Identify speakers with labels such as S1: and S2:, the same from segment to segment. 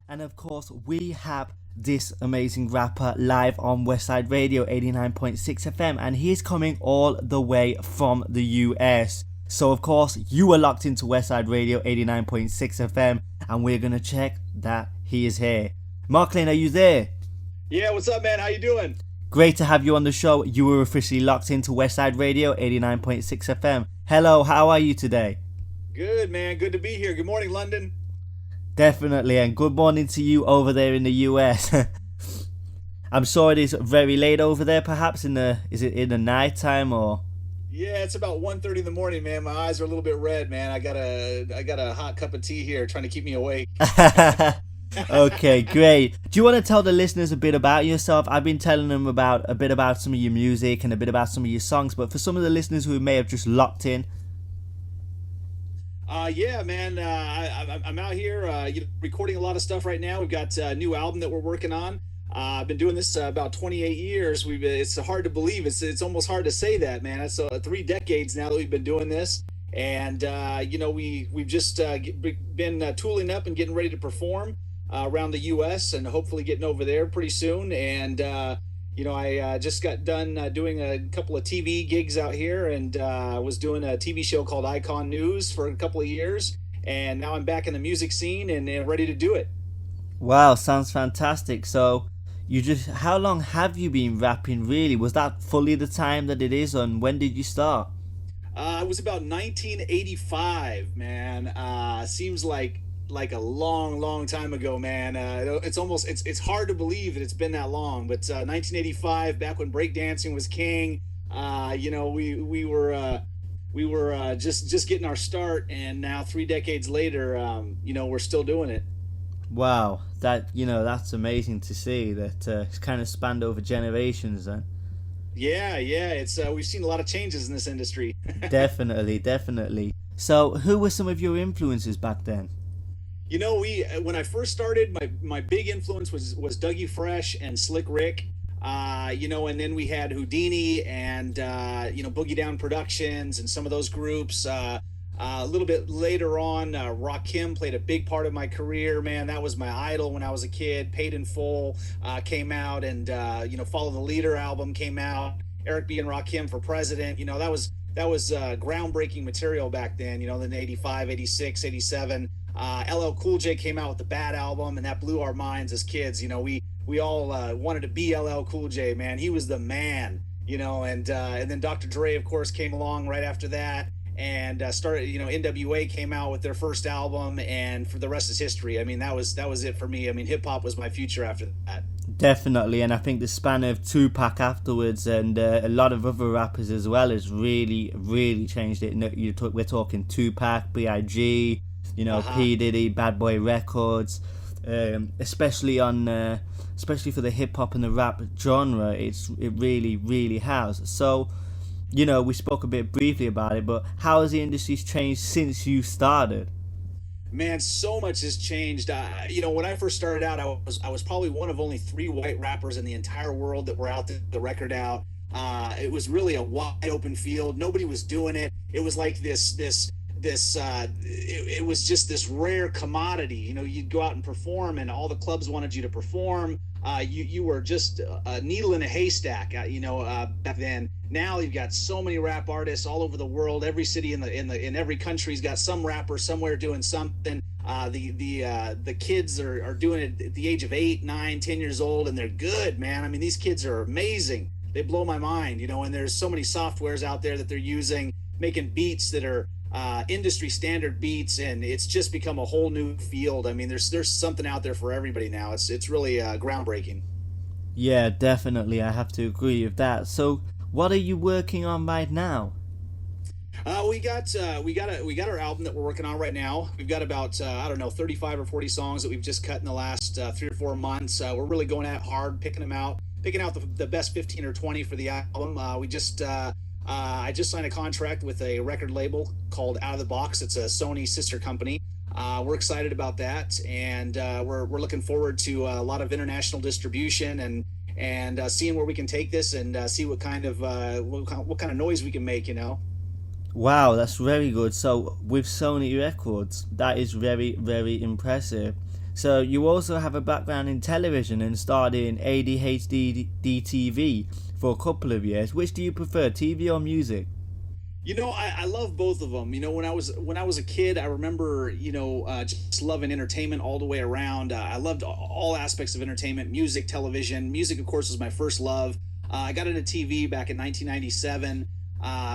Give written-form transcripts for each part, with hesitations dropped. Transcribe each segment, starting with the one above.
S1: And of course, we have this amazing rapper live on Westside Radio 89.6 FM, and he is coming all the way from the US. So, of course, you are locked into Westside Radio 89.6 FM, and we're gonna check that he is here. Marklin, are you there?
S2: Yeah, what's up, man? How you doing?
S1: Great to have you on the show. You were officially locked into Westside Radio 89.6 FM. Hello, how are you today?
S2: Good, man. Good to be here. Good morning, London.
S1: Definitely, and good morning to you over there in the US. I'm sure it is very late over there, perhaps is it in the night time or?
S2: Yeah, it's about 1:30 in the morning, man. My eyes are a little bit red, man. I got a hot cup of tea here trying to keep me awake.
S1: Okay, great. Do you want to tell the listeners a bit about yourself? I've been telling them about a bit about some of your music and a bit about some of your songs, but for some of the listeners who may have just locked in.
S2: Yeah, man. I'm out here recording a lot of stuff right now. We've got a new album that we're working on. I've been doing this about 28 years. It's hard to believe. It's almost hard to say that, man. It's 3 decades now that we've been doing this, and we've just been tooling up and getting ready to perform around the U.S. and hopefully getting over there pretty soon. And I just got done doing a couple of TV gigs out here, and was doing a TV show called Icon News for a couple of years, and now I'm back in the music scene and ready to do it.
S1: Wow, sounds fantastic. So, how long have you been rapping really? Was that fully the time that it is, and when did you start?
S2: It was about 1985, man. Seems like a long time ago, man. It's hard to believe that it's been that long, but 1985, back when breakdancing was king. We were just getting our start, and now 3 decades later, we're still doing it.
S1: Wow, that's amazing to see that it's kind of spanned over generations then.
S2: Yeah, it's we've seen a lot of changes in this industry.
S1: Definitely. So, who were some of your influences back then?
S2: We when I first started, my big influence was Dougie Fresh and Slick Rick. And then we had Houdini and Boogie Down Productions and some of those groups. A little bit later on, Rakim played a big part of my career. Man, that was my idol when I was a kid. Paid in Full came out, and Follow the Leader album came out. Eric B and Rakim for President. That was groundbreaking material back then. In 85, 86, 87. LL Cool J came out with the Bad album, and that blew our minds as kids. We all wanted to be LL Cool J, man. He was the man. And then Dr. Dre, of course, came along right after that, and started. NWA came out with their first album, and for the rest is history. I mean, that was it for me. I mean, hip hop was my future after that.
S1: Definitely, and I think the span of Tupac afterwards and a lot of other rappers as well has really changed it. We're talking Tupac, B.I.G., P. Diddy, Bad Boy Records, especially for the hip hop and the rap genre. It really has. So, we spoke a bit briefly about it, but how has the industry changed since you started?
S2: Man, so much has changed. When I first started out, I was probably one of only 3 white rappers in the entire world that were out the record out. It was really a wide open field. Nobody was doing it. It was like it was just this rare commodity. You'd go out and perform, and all the clubs wanted you to perform. You were just a needle in a haystack, back then. Now you've got so many rap artists all over the world. Every city in every country's got some rapper somewhere doing something. The kids are doing it at the age of 8, 9, 10 years old, and they're good, man. I mean, these kids are amazing. They blow my mind, and there's so many softwares out there that they're using, making beats that are industry standard beats, and it's just become a whole new field. I mean, there's something out there for everybody now. It's really groundbreaking.
S1: Yeah, definitely. I have to agree with that. So, what are you working on right now?
S2: We got our album that we're working on right now. We've got about 35 or 40 songs that we've just cut in the last 3 or 4 months. We're really going at it hard, picking out the best 15 or 20 for the album. I just signed a contract with a record label called Out of the Box. It's a Sony sister company. We're excited about that, and we're looking forward to a lot of international distribution and seeing where we can take this and see what kind of noise we can make.
S1: Wow, that's very good. So with Sony Records, that is very, very impressive. So you also have a background in television and starred in ADHD TV for a couple of years. Which do you prefer, TV or music?
S2: I love both of them. When I was a kid, I remember just loving entertainment all the way around. I loved all aspects of entertainment, music, television. Music, of course, was my first love. I got into TV back in 1997,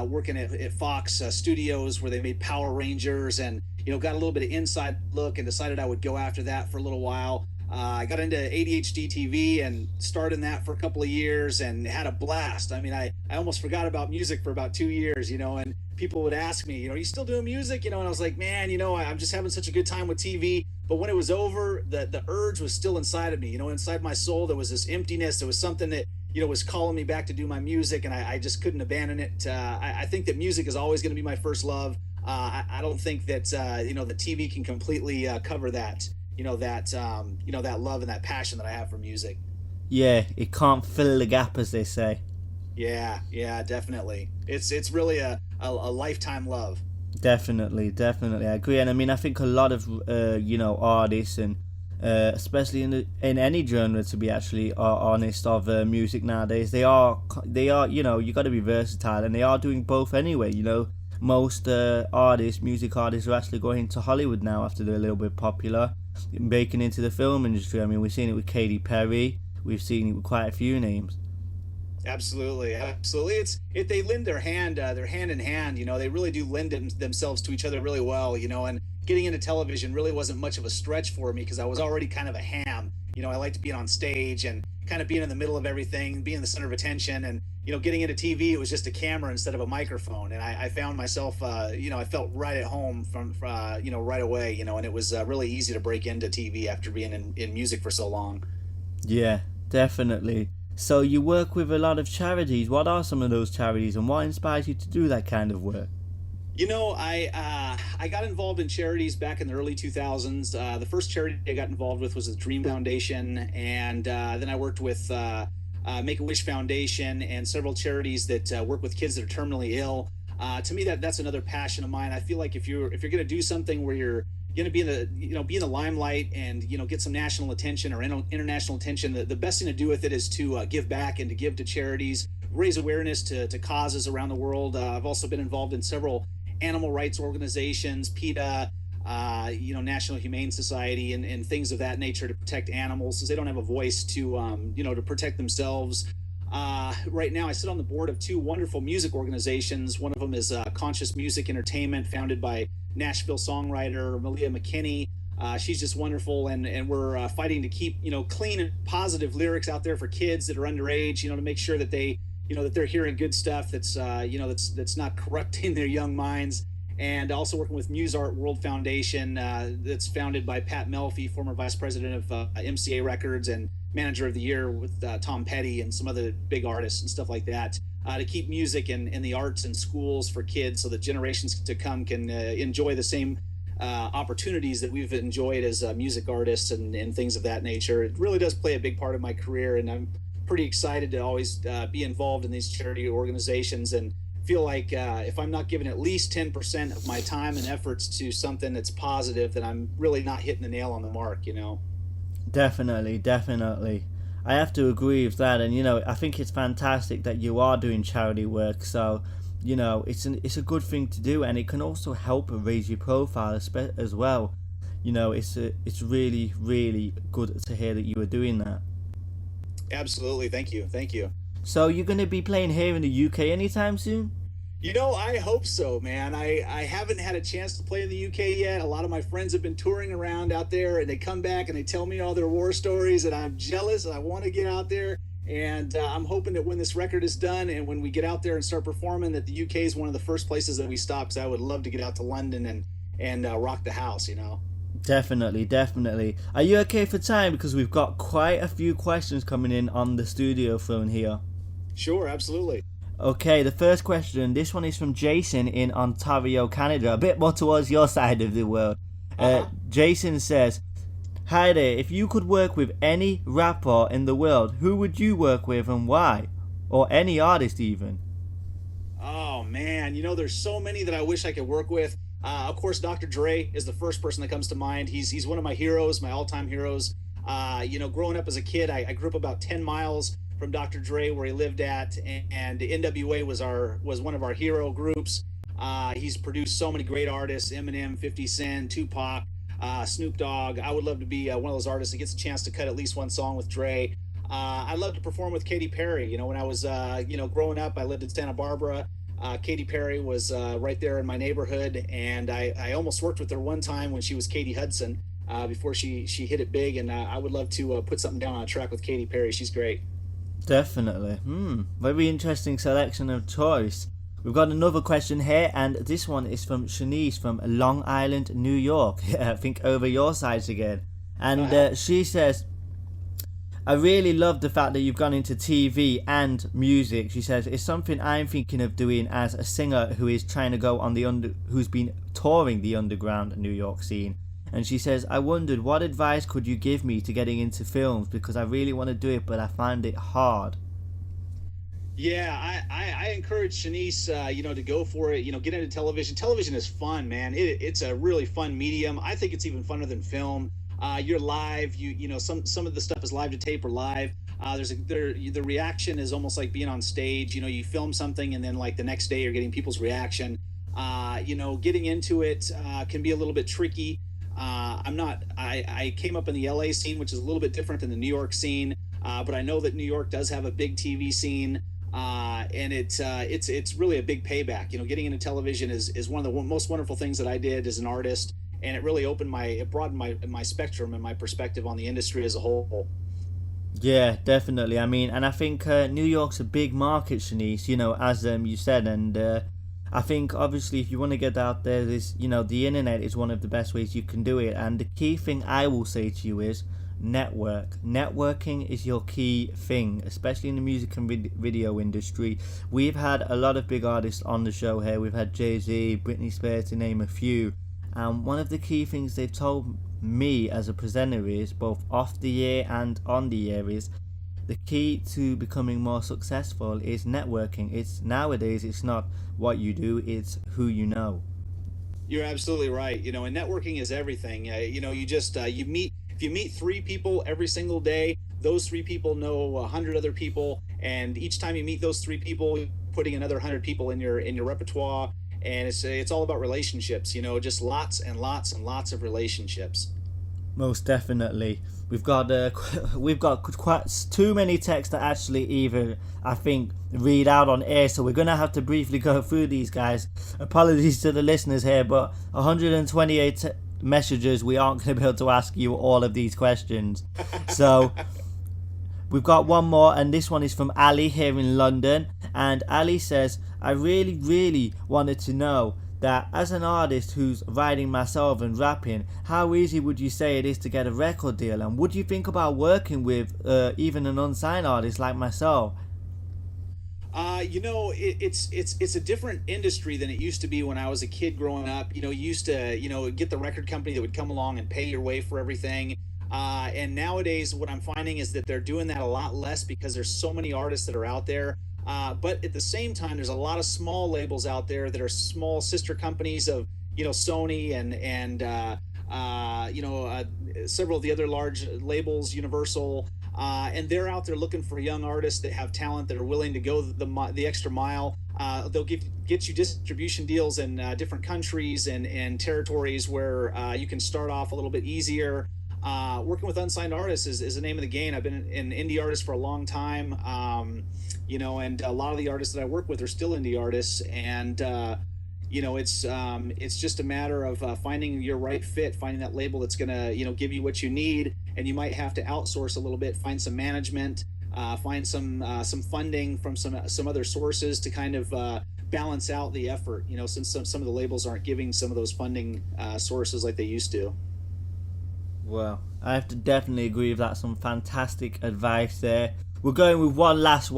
S2: working at Fox Studios where they made Power Rangers, and got a little bit of inside look and decided I would go after that for a little while. I got into ADHD TV and starred in that for a couple of years and had a blast. I mean, I almost forgot about music for about 2 years, and people would ask me, are you still doing music? And I was like, man, I'm just having such a good time with TV. But when it was over, the urge was still inside of me, inside my soul. There was this emptiness. There was something that, was calling me back to do my music, and I just couldn't abandon it. I think that music is always going to be my first love. I don't think that, the TV can completely cover that. That love and that passion that I have for music.
S1: Yeah, it can't fill the gap, as they say.
S2: Yeah, definitely. It's really a lifetime love.
S1: Definitely, I agree. And I mean, I think a lot of artists, and especially in any genre, to be actually honest, of music nowadays, they are you got to be versatile, and they are doing both anyway. Most music artists are actually going to Hollywood now after they're a little bit popular, breaking into the film industry. I mean, we've seen it with Katy Perry. We've seen it with quite a few names.
S2: Absolutely. They lend their hand in hand. They really do lend themselves to each other really well. And getting into television really wasn't much of a stretch for me because I was already kind of a ham. I liked being on stage and kind of being in the middle of everything, being the center of attention. And getting into TV, it was just a camera instead of a microphone. And I found myself, I felt right at home from right away. And it was really easy to break into TV after being in music for so long.
S1: Yeah, definitely. So you work with a lot of charities. What are some of those charities, and what inspires you to do that kind of work?
S2: I got involved in charities back in the early 2000s. The first charity I got involved with was the Dream Foundation, and then I worked with Make-A-Wish Foundation and several charities that work with kids that are terminally ill. To me, that's another passion of mine. I feel like if you're going to do something where you're going to be in the limelight and get some national attention or international attention, the best thing to do with it is to give back and to give to charities, raise awareness to causes around the world. I've also been involved in several animal rights organizations, PETA, National Humane Society, and things of that nature to protect animals, since they don't have a voice to protect themselves. Right now, I sit on the board of two wonderful music organizations. One of them is Conscious Music Entertainment, founded by Nashville songwriter Malia McKinney. She's just wonderful, and we're fighting to keep clean and positive lyrics out there for kids that are underage. To make sure that they that they're hearing good stuff that's that's not corrupting their young minds. And also working with Muse Art World Foundation, that's founded by Pat Melfi, former vice president of MCA Records and manager of the year with Tom Petty and some other big artists and stuff like that, to keep music and the arts in schools for kids so that generations to come can enjoy the same opportunities that we've enjoyed as music artists and things of that nature. It really does play a big part of my career, and I'm pretty excited to always be involved in these charity organizations, and feel like if I'm not giving at least 10% of my time and efforts to something that's positive, then I'm really not hitting the nail on the mark.
S1: Definitely. I have to agree with that, and I think it's fantastic that you are doing charity work. So it's a good thing to do, and it can also help raise your profile as well. It's really, really good to hear that you are doing that.
S2: Absolutely. Thank you.
S1: So you're going to be playing here in the UK anytime soon?
S2: I hope so, man. I haven't had a chance to play in the UK yet. A lot of my friends have been touring around out there, and they come back and they tell me all their war stories, and I'm jealous, and I want to get out there. And I'm hoping that when this record is done and when we get out there and start performing, that the UK is one of the first places that we stop, because I would love to get out to London and rock the house,
S1: Definitely. Are you okay for time? Because we've got quite a few questions coming in on the studio phone here.
S2: Sure, absolutely.
S1: Okay, the first question, this one is from Jason in Ontario, Canada, a bit more towards your side of the world. Jason says, hi there, if you could work with any rapper in the world, who would you work with and why? Or any artist even?
S2: Oh man, there's so many that I wish I could work with. Of course, Dr. Dre is the first person that comes to mind. He's one of my heroes, my all-time heroes. Growing up as a kid, I grew up about 10 miles from Dr. Dre, where he lived at, and NWA was one of our hero groups. He's produced so many great artists: Eminem, 50 Cent, Tupac, Snoop Dogg. I would love to be one of those artists that gets a chance to cut at least one song with Dre. I love to perform with Katy Perry. When I was growing up, I lived in Santa Barbara. Katy Perry was right there in my neighborhood, and I almost worked with her one time when she was Katie Hudson, before she hit it big. And I would love to put something down on a track with Katy Perry. She's great.
S1: Definitely. Very interesting selection of choice. We've got another question here, and this one is from Shanice from Long Island, New York. I think over your sides again. And she says, I really love the fact that you've gone into TV and music. She says, it's something I'm thinking of doing as a singer who is trying to go on who's been touring the underground New York scene. And she says, I wondered, what advice could you give me to getting into films? Because I really want to do it, but I find it hard.
S2: Yeah, I encourage Shanice, to go for it. Get into television. Television is fun, man. It's a really fun medium. I think it's even funner than film. You're live. Some of the stuff is live to tape or live. The reaction is almost like being on stage. You film something, and then like the next day you're getting people's reaction. Getting into it can be a little bit tricky. I came up in the LA scene, which is a little bit different than the New York scene. But I know that New York does have a big TV scene. And it's really a big payback. Getting into television is one of the most wonderful things that I did as an artist, and it really broadened my spectrum and my perspective on the industry as a whole.
S1: Yeah, definitely. I mean, and I think New York's a big market, Shanice, as you said, and I think obviously if you want to get out there, the internet is one of the best ways you can do it. And the key thing I will say to you is network. Networking is your key thing, especially in the music and video industry. We've had a lot of big artists on the show here. We've had Jay-Z, Britney Spears, to name a few. And one of the key things they've told me as a presenter is, both off the air and on the air, is the key to becoming more successful is networking. Nowadays it's not what you do, it's who you know.
S2: You're absolutely right. And networking is everything. If you meet 3 people every single day, those 3 people know 100 other people, and each time you meet those 3 people, you're putting another 100 people in your repertoire, and it's all about relationships. Just lots and lots and lots of relationships.
S1: Most definitely. We've got quite too many texts to actually even, I think, read out on air, so we're gonna have to briefly go through these, guys. Apologies to the listeners here, but 128 messages, we aren't going to be able to ask you all of these questions. So we've got one more, and this one is from Ali here in London. And Ali says, I really wanted to know that as an artist who's writing myself and rapping, how easy would you say it is to get a record deal? And would you think about working with even an unsigned artist like myself?
S2: It's a different industry than it used to be when I was a kid growing up. You used to, get the record company that would come along and pay your way for everything. And nowadays what I'm finding is that they're doing that a lot less because there's so many artists that are out there. But at the same time, there's a lot of small labels out there that are small sister companies of, Sony and several of the other large labels, Universal. And they're out there looking for young artists that have talent, that are willing to go the extra mile. They'll get you distribution deals in different countries and territories where you can start off a little bit easier. Working with unsigned artists is the name of the game. I've been an indie artist for a long time, and a lot of the artists that I work with are still indie artists. And it's just a matter of finding your right fit, finding that label that's gonna give you what you need. And you might have to outsource a little bit, find some management, find some funding from some other sources to kind of balance out the effort. Since some of the labels aren't giving some of those funding sources like they used to.
S1: Well, I have to definitely agree with that. Some fantastic advice there. We're going with one last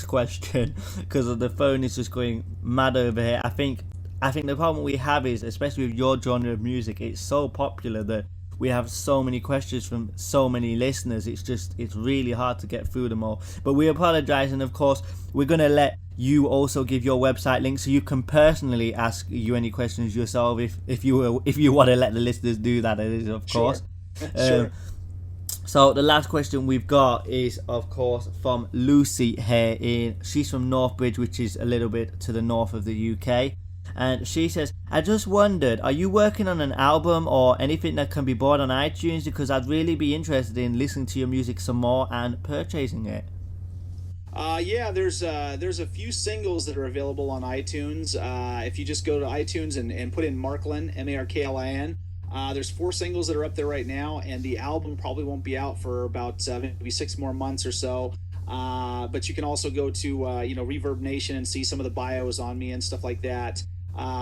S1: question, because the phone is just going mad over here. I think the problem we have is, especially with your genre of music, it's so popular that we have so many questions from so many listeners. It's really hard to get through them all. But we apologize, and of course, we're going to let you also give your website link so you can personally ask you any questions yourself if you want to let the listeners do that, it is, of course.
S2: Sure.
S1: So the last question we've got is, of course, from Lucy here. She's from Northbridge, which is a little bit to the north of the UK. And she says, I just wondered, are you working on an album or anything that can be bought on iTunes? Because I'd really be interested in listening to your music some more and purchasing it.
S2: Yeah, there's a few singles that are available on iTunes. If you just go to iTunes and put in Marklin, Marklin, there's 4 singles that are up there right now, and the album probably won't be out for about maybe 6 more months or so. But you can also go to Reverb Nation and see some of the bios on me and stuff like that.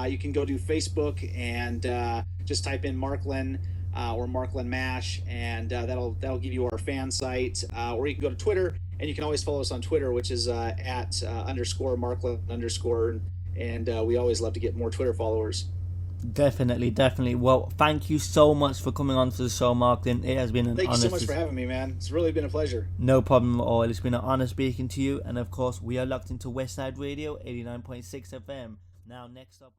S2: You can go to Facebook and just type in Marklin or Marklin Mash, and that'll give you our fan site. Or you can go to Twitter, and you can always follow us on Twitter, which is at _Marklin_, and we always love to get more Twitter followers.
S1: Definitely. Well, thank you so much for coming on to the show, Marklin. It has been an honor.
S2: Thank you so much for having me, man. It's really been a pleasure.
S1: No problem at all. It's been an honor speaking to you. And of course, we are locked into Westside Radio 89.6 FM. Now, next up.